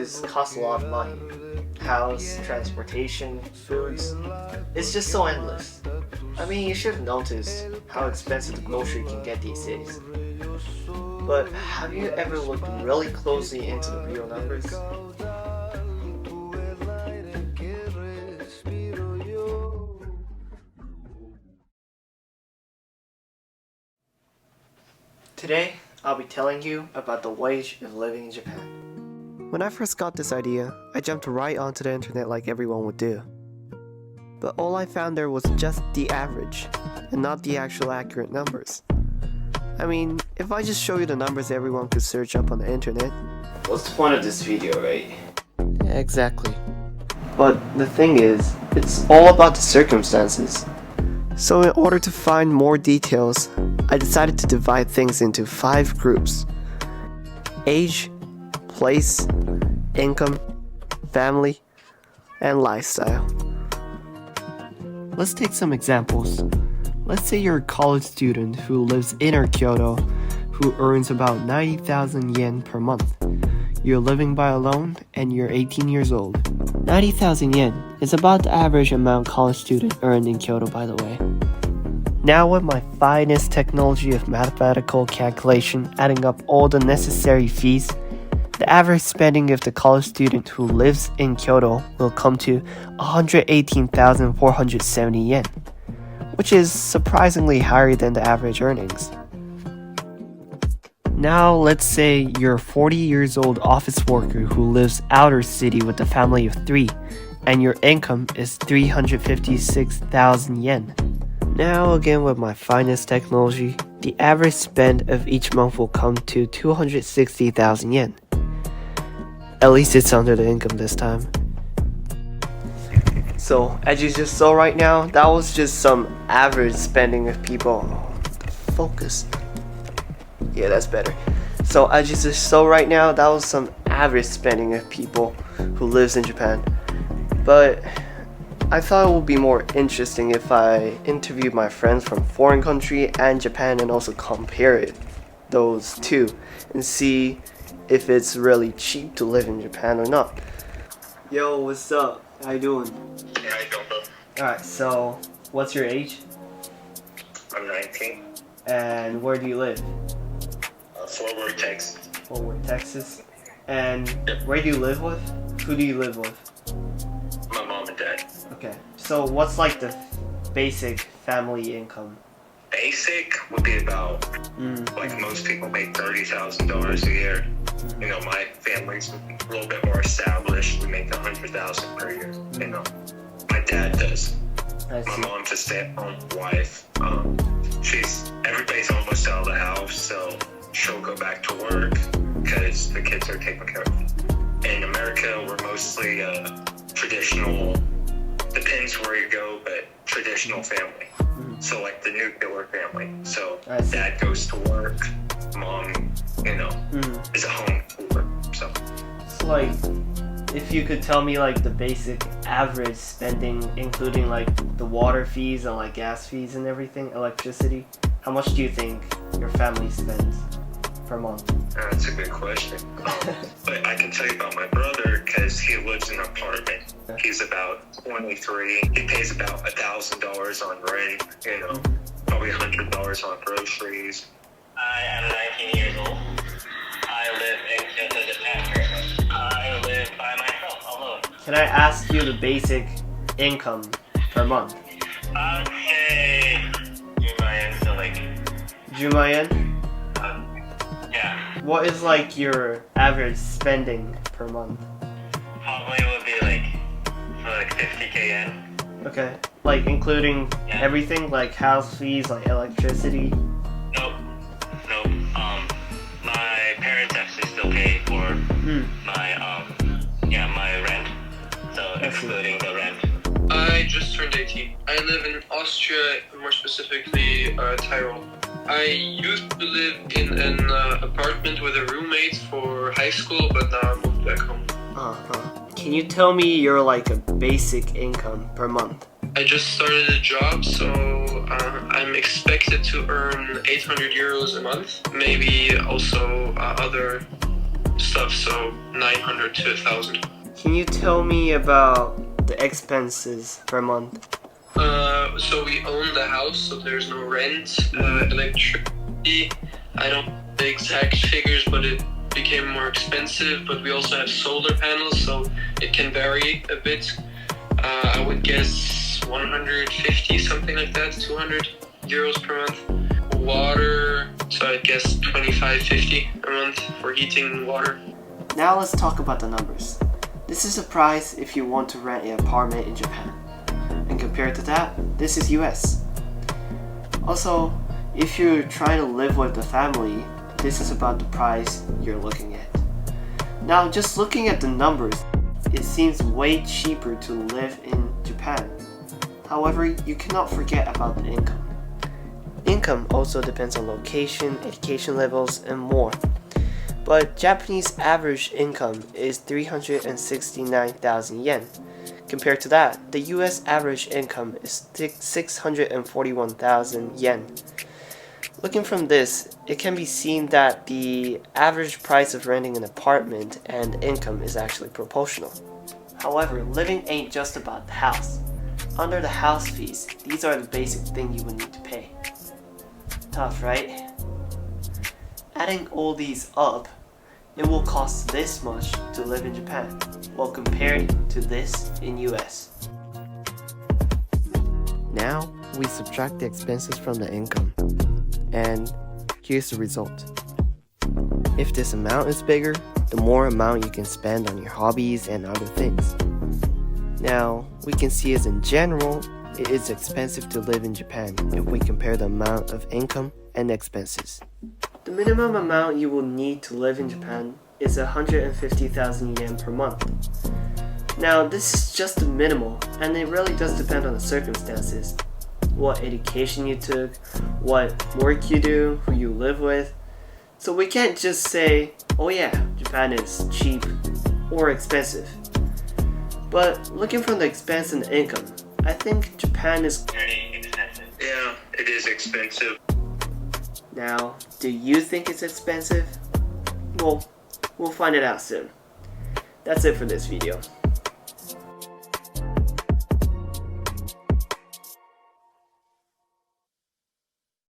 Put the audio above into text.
expenses cost a lot of money. House, transportation, foods. It's just so endless. I mean, you should have noticed how expensive the grocery can get these days. But have you ever looked really closely into the real numbers? Today, I'll be telling you about the wage of living in Japan. When I first got this idea, I jumped right onto the internet like everyone would do. But all I found there was just the average, and not the actual accurate numbers. I mean, if I just show you the numbers everyone could search up on the internet, what's the point of this video, right? Yeah, exactly. But the thing is, it's all about the circumstances. So in order to find more details, I decided to divide things into 5 groups: age, place, income, family, and lifestyle. Let's take some examples. Let's say you're a college student who lives in Kyoto, who earns about 90,000 yen per month. You're living by alone and you're 18 years old. 90,000 yen is about the average amount college students earn in Kyoto, by the way. Now with my finest technology of mathematical calculation adding up all the necessary fees, the average spending of the college student who lives in Kyoto will come to 118,470 yen, which is surprisingly higher than the average earnings. Now let's say you're a 40 years old office worker who lives outer city with a family of 3, and your income is 356,000 yen. Now again with my finest technology, the average spend of each month will come to 260,000 yen. At least it's under the income this time. So, as you just saw right now, that was just some average spending of people. Focus. Yeah, that's better. So, as you just saw right now, that was some average spending of people who lives in Japan. But I thought it would be more interesting if I interviewed my friends from foreign country and Japan and also compare those two and see if it's really cheap to live in Japan or not. Yo, what's up? How you doing? Yeah, I don't know. Alright, so what's your age? I'm 19. And where do you live? Fort Worth, Texas. Fort Worth, Texas. And where do you live with? Who do you live with? My mom and dad. Okay, so what's like the basic family income? Basic would be about, like most people make $30,000 a year. You know, my family's a little bit more established. We make $100,000 per year. You know, my dad does. I see. My mom's a stay-at-home wife. Everybody's almost out of the house, so she'll go back to work because the kids are taken care of. In America, we're mostly traditional, depends where you go, but traditional family. So like the nuclear family. So dad goes to work, mom, is a homeschooler. So like, if you could tell me like the basic average spending, including like the water fees and like gas fees and everything, electricity, how much do you think your family spends per month? That's a good question. But I can tell you about my brother because he lives in an apartment. He's about 23. He pays about $1,000 on rent, probably $100 on groceries. I am 19 years old. I live in Kyoto, Japan currently. I live by myself, alone. Can I ask you the basic income per month? I'd say 10,000 yen, so like... 10,000 yen? Yeah. What is like your average spending per month? Probably would be like 50k yen. Okay. Like including everything, like house fees, like electricity? Nope. My parents actually still pay for my rent. So excluding the rent. I just turned 18. I live in Austria, more specifically Tyrol. I used to live in an apartment with a roommate for high school, but now I moved back home. Can you tell me your like a basic income per month? I just started a job, so I'm expected to earn 800 euros a month. Maybe also other stuff, so 900 to 1,000. Can you tell me about the expenses per month? So we own the house, so there's no rent, electricity. I don't know the exact figures, but it became more expensive. But we also have solar panels, so it can vary a bit. I would guess 150, something like that, 200 euros per month. Water, so I guess 25-50 a month for heating and water. Now let's talk about the numbers. This is the price if you want to rent an apartment in Japan. And compared to that, this is US. Also, if you're trying to live with the family, this is about the price you're looking at. Now, just looking at the numbers, it seems way cheaper to live in Japan. However, you cannot forget about the income. Income also depends on location, education levels, and more. But Japanese average income is 369,000 yen. Compared to that, the US average income is 641,000 yen. Looking from this, it can be seen that the average price of renting an apartment and income is actually proportional. However, living ain't just about the house. Under the house fees, these are the basic things you would need to pay. Tough, right? Adding all these up, it will cost this much to live in Japan, while compared to this in US. Now, we subtract the expenses from the income, and here's the result. If this amount is bigger, the more amount you can spend on your hobbies and other things. Now, we can see as in general, it is expensive to live in Japan if we compare the amount of income and expenses. The minimum amount you will need to live in Japan is 150,000 yen per month. Now, this is just the minimal, and it really does depend on the circumstances. What education you took, what work you do, who you live with. So we can't just say, oh yeah, Japan is cheap or expensive. But looking from the expense and the income, I think Japan is Very expensive. Yeah, it is expensive. Now, do you think it's expensive? Well, we'll find it out soon. That's it for this video.